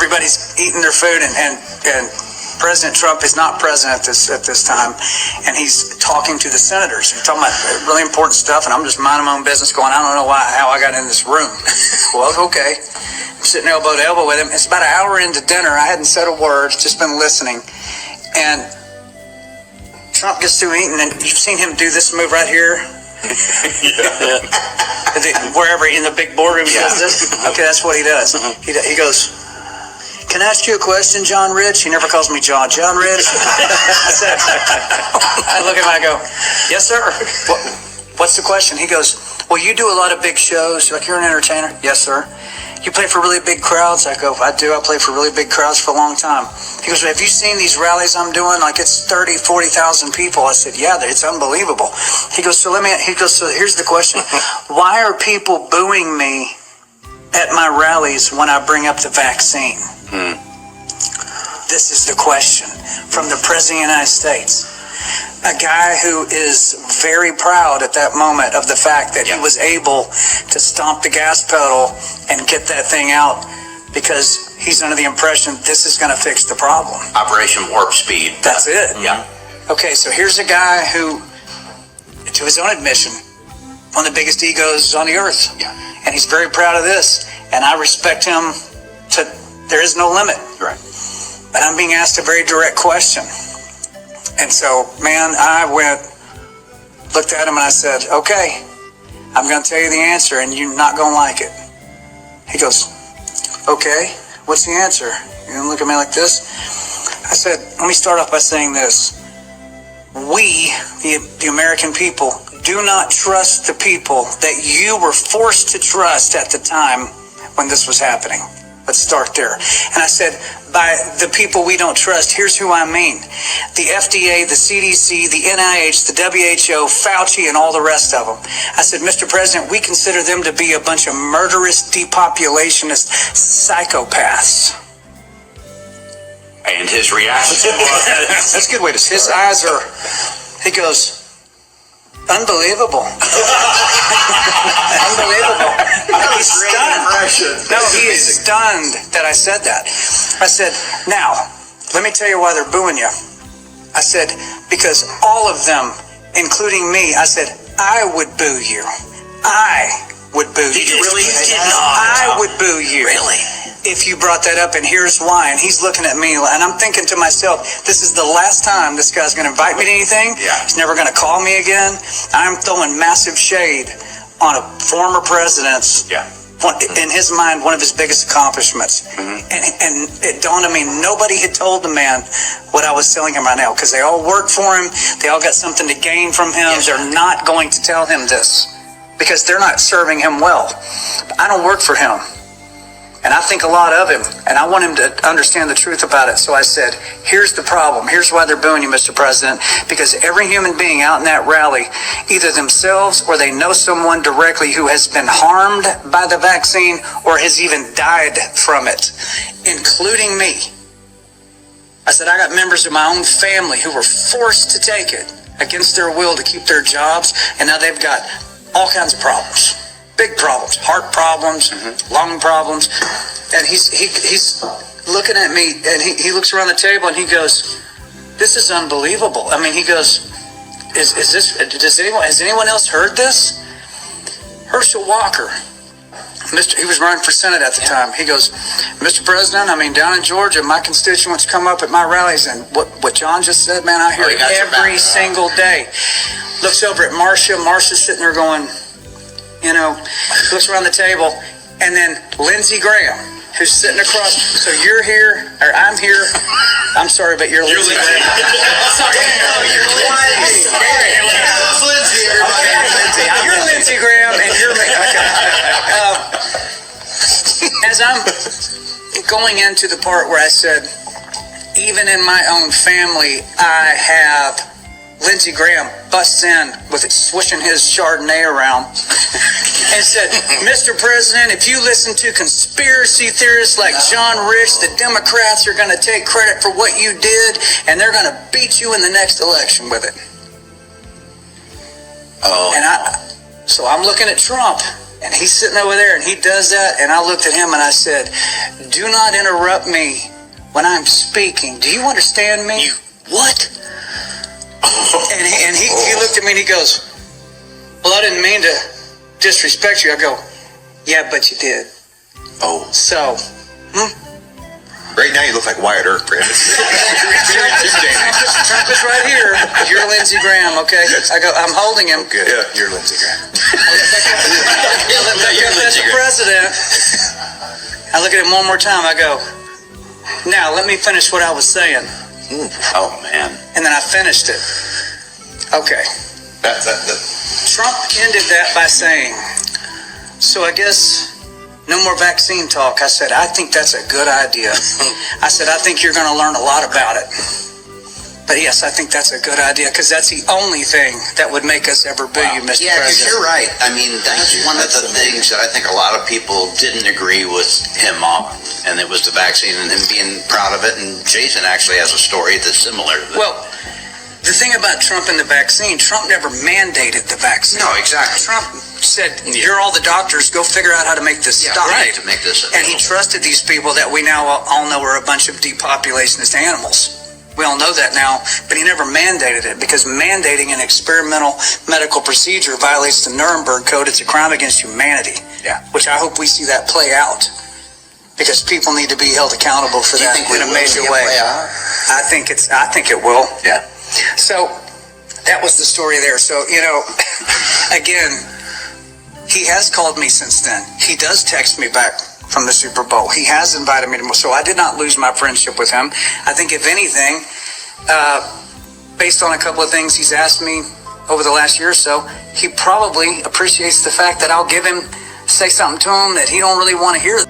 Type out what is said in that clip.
everybody's eating their food, and President Trump is not president at this time, and he's talking to the senators. He's talking about really important stuff, and I'm just minding my own business going, I don't know how I got in this room. Well, okay. I'm sitting elbow to elbow with him. It's about an hour into dinner. I hadn't said a word, just been listening. And Trump gets through eating, and you've seen him do this move right here. Wherever in the big boardroom he does this. Okay, that's what he does. He goes, can I ask you a question, John Rich? He never calls me John. John Rich? I look at him, I go, yes, sir. What's the question? He goes, well, you do a lot of big shows. Like, you're an entertainer? Yes, sir. You play for really big crowds? I go, I do. I play for really big crowds for a long time. He goes, have you seen these rallies I'm doing? Like, it's 30, 40,000 people. I said, yeah, it's unbelievable. He goes, so here's the question. Why are people booing me at my rallies when I bring up the vaccine? This is the question from the President of the United States. A guy who is very proud at that moment of the fact that he was able to stomp the gas pedal and get that thing out because he's under the impression this is going to fix the problem. Operation Warp Speed. That's it. Yeah. Okay, so here's a guy who, to his own admission, one of the biggest egos on the earth. Yeah. And he's very proud of this. And I respect him there is no limit. Right. But I'm being asked a very direct question. And so, man, I looked at him and I said, okay, I'm going to tell you the answer and you're not going to like it. He goes, okay, what's the answer? You're going to look at me like this? I said, let me start off by saying this. We, the American people, do not trust the people that you were forced to trust at the time when this was happening. Let's start there. And I said, by the people we don't trust, here's who I mean. The FDA, the CDC, the NIH, the WHO, Fauci, and all the rest of them. I said, Mr. President, we consider them to be a bunch of murderous, depopulationist psychopaths. And his reaction was... That's a good way to say it. His eyes are... He goes... Unbelievable. Unbelievable. He's stunned. No, he is stunned that I said that. I said, now, let me tell you why they're booing you. I said, because all of them, including me, I said, I would boo you. I would boo you. Did you really? I would boo you. Really? If you brought that up, and here's why. And he's looking at me, and I'm thinking to myself, this is the last time this guy's going to invite me to anything. Yeah. He's never going to call me again. I'm throwing massive shade on a former president's, in his mind, one of his biggest accomplishments. Mm-hmm. And it dawned on me, nobody had told the man what I was telling him right now, because they all work for him. They all got something to gain from him. Yes. They're not going to tell him this, because they're not serving him well. I don't work for him. And I think a lot of him, and I want him to understand the truth about it. So I said, here's the problem. Here's why they're booing you, Mr. President. Because every human being out in that rally, either themselves or they know someone directly who has been harmed by the vaccine or has even died from it, including me. I said, I got members of my own family who were forced to take it against their will to keep their jobs, and now they've got all kinds of problems. Big problems, heart problems, lung problems. And he's looking at me, and he looks around the table and he goes, this is unbelievable. I mean, he goes, has anyone else heard this? Herschel Walker, he was running for Senate at the time. He goes, Mr. President, I mean, down in Georgia, my constituents come up at my rallies, and what John just said, man, I hear it every single day. Looks over at Marcia. Marcia's sitting there going, looks around the table, and then Lindsey Graham, who's sitting across. So you're here, or I'm here. I'm sorry, but you're Lindsey Graham. You're Lindsey. You're Lindsey Graham, and you're me. As I'm going into the part where I said, even in my own family, I have Lindsey Graham busts in with it, swishing his Chardonnay around and said, Mr. President, if you listen to conspiracy theorists like John Rich, the Democrats are going to take credit for what you did, and they're going to beat you in the next election with it. Oh. And so I'm looking at Trump, And he's sitting over there and he does that. And I looked at him and I said, do not interrupt me when I'm speaking. Do you understand me? What? And he looked at me and he goes, well, I didn't mean to disrespect you. I go, yeah, but you did. Oh. So, Right now you look like Wyatt Earp, Brandon. Trump is right here. You're Lindsey Graham, okay? I go, I'm holding him. Good. Yeah, you're Lindsey Graham. That's the president. I look at him one more time. I go, now let me finish what I was saying. Oh, man. And then I finished it. Okay. Trump ended that by saying, so I guess no more vaccine talk. I said, I think that's a good idea. I said, I think you're going to learn a lot about it. But yes, I think that's a good idea because that's the only thing that would make us ever boo you, Mr. Yeah, because President. you're right. I mean, that's one of the things that I think a lot of people didn't agree with him on, and it was the vaccine and him being proud of it. And Jason actually has a story that's similar to that. Well, the thing about Trump and the vaccine, Trump never mandated the vaccine. No, exactly. Trump said, you're all the doctors, go figure out how to make this stop. Right, to make this And he trusted these people that we now all know are a bunch of depopulationist animals. We all know that now, but he never mandated it because mandating an experimental medical procedure violates the Nuremberg Code. It's a crime against humanity. Yeah. Which I hope we see that play out because people need to be held accountable for that in a major way. I think it will. Yeah. So that was the story there. So, again, he has called me since then. He does text me back from the Super Bowl. He has invited me to, so I did not lose my friendship with him. I think if anything, based on a couple of things he's asked me over the last year or so, he probably appreciates the fact that I'll say something to him that he don't really want to hear.